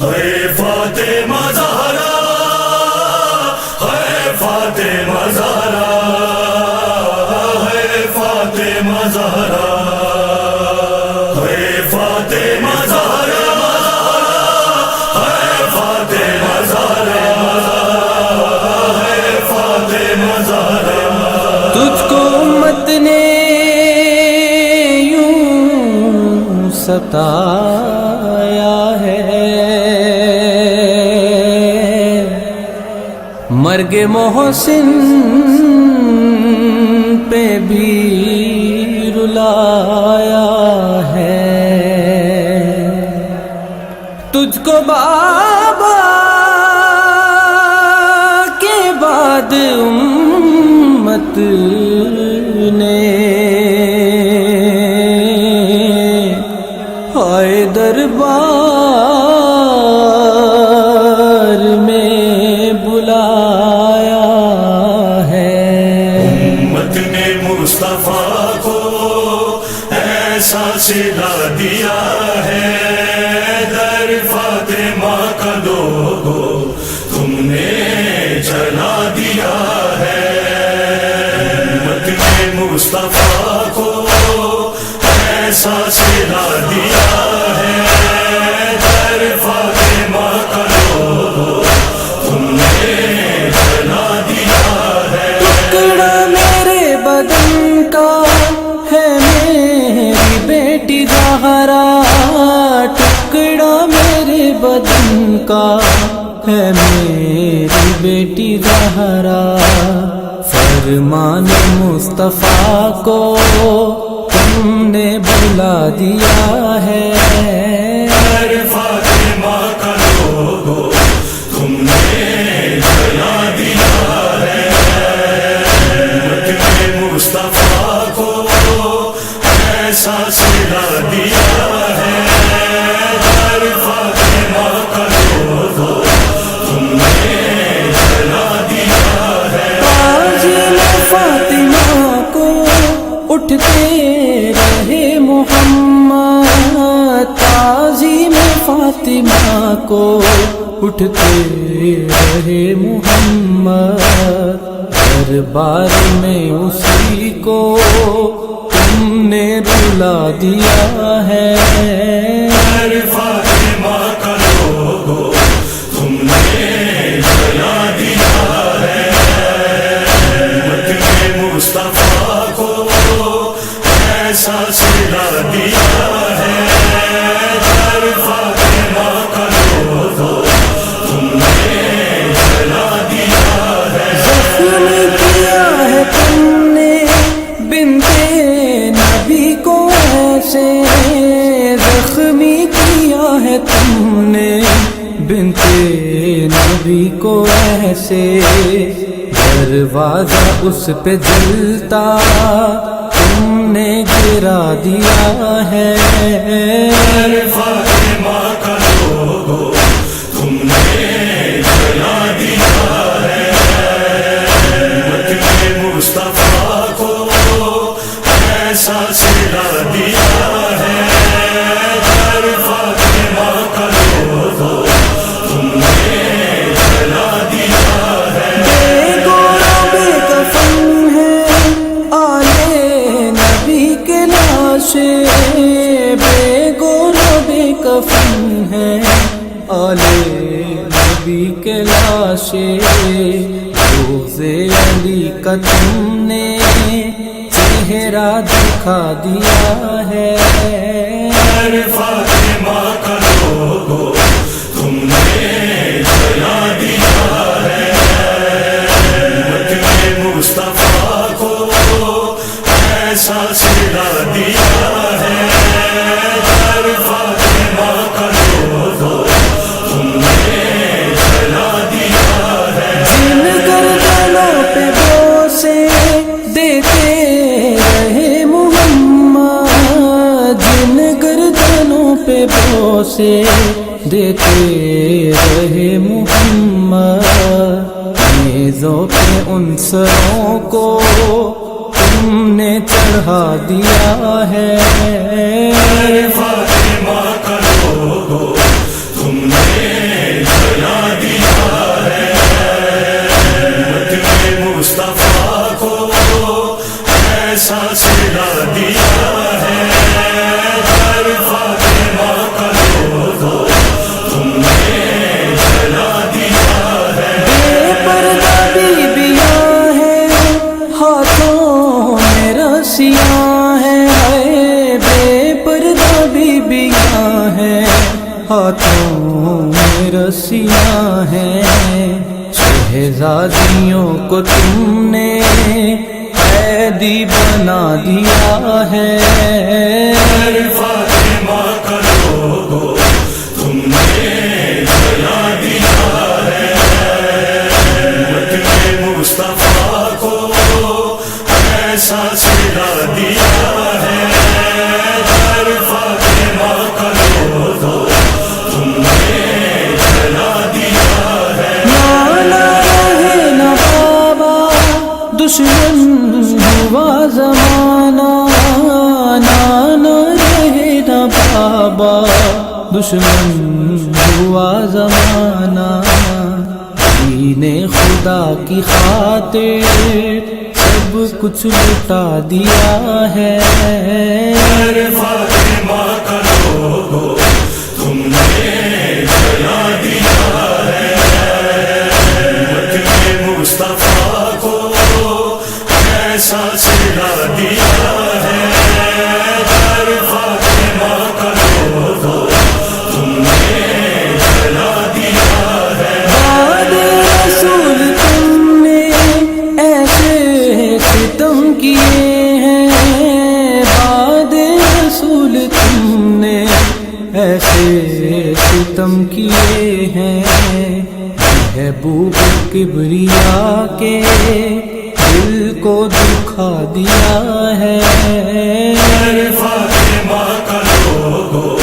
ہے فاطمہ زہرا، ہے فاطمہ زہرا، ہے فاطمہ زہرا، ہے فاطمہ زہرا، ہے فاطمہ زہرا، ہے فاطمہ زہرا۔ تجھ کو امت نے یوں ستایا ہے، مرگ محسن پہ بھی رلایا ہے، تجھ کو بابا کے بعد امت نے ہائے دربار میں بلایا ہے۔ امت نے مصطفیٰ کو ایسا سلا دیا ہے، در فاطمہ کا لوگو تم نے جلا دیا ہے۔ امت نے مصطفیٰ کو ایسا سلا دیا ہے، در فاطمہ کا لوگو تم نے جلا دیا ہے۔ ٹکڑا میرے بدن کا ہے میری بیٹی زہرا، ٹکڑا میرے بدن کا ہے میری بیٹی زہرا، فرمان مصطفیٰ کو تم نے بلا دیا ہے۔ در فاطمہ کا لوگو تم نے جلا دیا ہے۔ امت نے مصطفیٰ کو ایسا سلا دیا ہے، در فاطمہ کا لوگو تم نے جلا دیا ہے۔ تعظیم فاطمہ کو اٹھتے رہے محمد، تعظیم فاطمہ کو اٹھتے رہے محمد، دربار میں اسی کو تم نے رلا دیا ہے۔ در فاطمہ کا لوگو تم نے جلا دیا ہے۔ امت نے مصطفیٰ کو ایسا سلا دیا ہے، در فاطمہ کا لوگو تم نے جلا دیا ہے۔ زخمی کیا ہے تم نے بنتے نبی کو ایسے، زخمی کیا ہے تم نے بنتے نبی کو ایسے، دروازہ اس پہ جلتا تم نے گرا دیا ہے۔ در فاطمہ کا لوگو تم نے جلا دیا ہے۔ امت نے مصطفیٰ کو ایسا سلا دیا ہے، در فاطمہ کا لوگو تم نے جلا دیا ہے۔ بے گورا بے کفن ہے آلے نبی کے لاشیں، بے گورا بے کفن ہے آلے نبی کے لاشیں، روز علی کا تم نے چہرہ دکھا دیا ہے۔ در فاطمہ کا لوگو تم نے جلا دیا ہے۔ امت نے مصطفیٰ کو ایسا سلا دیا ہے، در فاطمہ کا لوگو تم نے جلا دیا ہے۔ جن گردنوں پہ بوسے دیتے رہے محمد، جن گردنوں پہ بوسے دیتے رہے محمد، میزوں پہ ان سروں کو تم نے چڑھا دیا ہے۔ فاطمہ کا لوگو تم نے ہاتھوں میں رسیاں ہیں، شہزادیوں کو تم نے قیدی بنا دیا ہے۔ فاطمہ کا لوگو تم نے جلا دیا ہے، امت میں مصطفیٰ کو ایسا سلا دیا ہے۔ فاطمہ کا لوگو تم نے جلا دیا ہے، نانا رہے نہ بابا دشمن ہوا زمانہ، نانا رہے نہ بابا دشمن ہوا زمانہ، دین خدا کی خاطر سب کچھ لٹا دیا ہے۔ فاطمہ کا لوگو تم نے جلا دیا ہے، امت میں مصطفیٰ کو ایسا سلا دیا ہے۔ فاطمہ کا لوگو تم نے جلا دیا ہے، بعد رسول تم نے ایسے ستم کیے ہیں، بعد رسول تم نے ایسے ستم کیے ہیں، محبوب کبریا کے دل کو دکھا دیا ہے۔ فاطمہ کا لوگو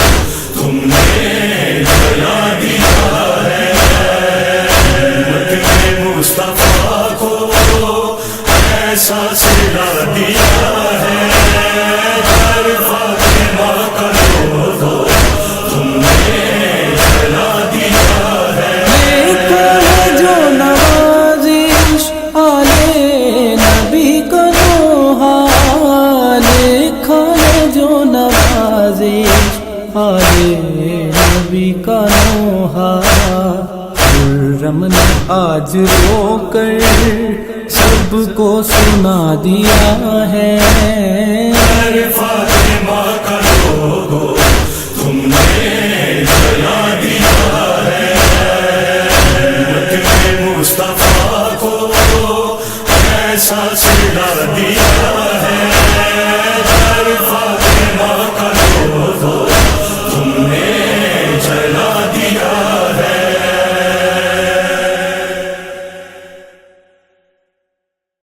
تم نے جلا دیا ہے، امت میں مصطفیٰ کو ایسا سلا دیا ہے۔ فاطمہ کا لوگو تم نے جلا دیا ہے، دیکھا ہے جو نوازش آلے نبی کا نوحہ، دیکھا ہے جو نوازش آلے نبی کا نوحہ، خرم نے آج رو کر سب کو سنا دیا ہے۔